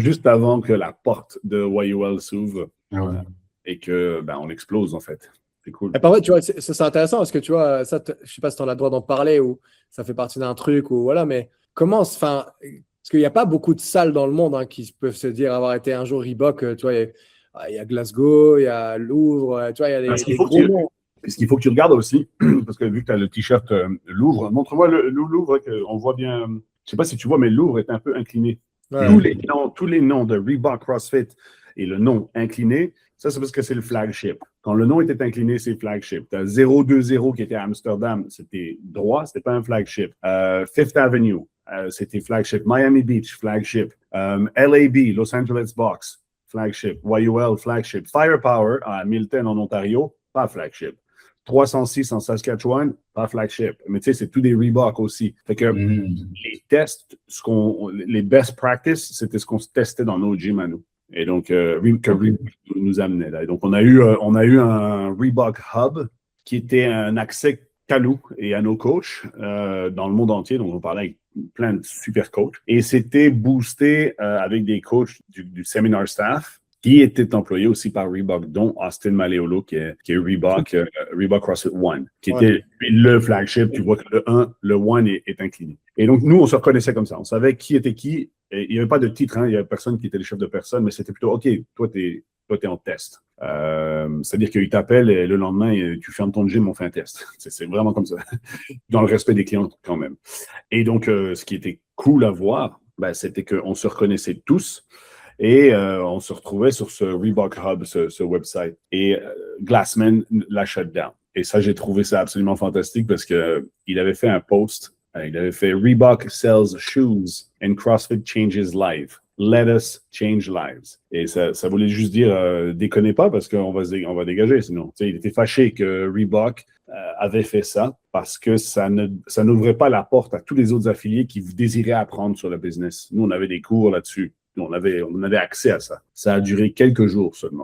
juste avant que la porte de YOL s'ouvre Ouais. et que on explose en fait. C'est cool. Et par contre, tu vois, c'est intéressant parce que tu vois, ça, je sais pas si tu en as le droit d'en parler ou ça fait partie d'un truc ou voilà, mais enfin, parce qu'il n'y a pas beaucoup de salles dans le monde qui peuvent se dire avoir été un jour Reebok. Tu vois, il y a Glasgow, il y a Louvre, tu vois, il y a des gros noms. Ce qu'il faut que tu regardes aussi, parce que vu que tu as le t-shirt Louvre, montre-moi le Louvre, on voit bien. Je ne sais pas si tu vois, mais le Louvre est un peu incliné. Ouais. Tous les noms de Reebok CrossFit et le nom incliné, ça, c'est parce que c'est le flagship. Quand le nom était incliné, c'est flagship. Tu as 020 qui était à Amsterdam, c'était droit, c'était pas un flagship. Fifth Avenue, c'était flagship. Miami Beach, flagship. LAB, Los Angeles Box, flagship. YOL, flagship. Firepower à Milton, en Ontario, pas flagship. 306 en Saskatchewan, pas flagship. Mais tu sais, c'est tous des Reebok aussi. Fait que les tests, les best practices, c'était ce qu'on testait dans nos gyms à nous. Et donc, que Reebok nous amenait là. Et donc, on a eu un Reebok Hub qui était un accès qu'à nous et à nos coachs dans le monde entier. Donc, on parlait avec plein de super coachs. Et c'était boosté avec des coachs du seminar staff qui étaient employés aussi par Reebok, dont Austin Maleolo, qui est Reebok CrossFit One, qui était le flagship. Tu vois que le One est incliné. Et donc, nous, on se reconnaissait comme ça. On savait qui était qui. Et il n'y avait pas de titre, il n'y avait personne qui était le chef de personne, mais c'était plutôt, OK, toi, t'es en test. C'est-à-dire qu'il t'appelle et le lendemain, tu fermes ton gym, on fait un test. C'est vraiment comme ça, dans le respect des clients quand même. Et donc, ce qui était cool à voir, c'était qu'on se reconnaissait tous. Et on se retrouvait sur ce Reebok Hub, ce website. Et Glassman l'a shut down. Et ça, j'ai trouvé ça absolument fantastique parce qu'il avait fait un post. Il avait fait Reebok sells shoes and CrossFit changes lives. Let us change lives. Et ça voulait juste dire déconnez pas parce qu'on va dégager sinon. Il était fâché que Reebok avait fait ça parce que ça n'ouvrait pas la porte à tous les autres affiliés qui désiraient apprendre sur le business. Nous, on avait des cours là-dessus. On avait accès à ça. Ça a duré quelques jours seulement.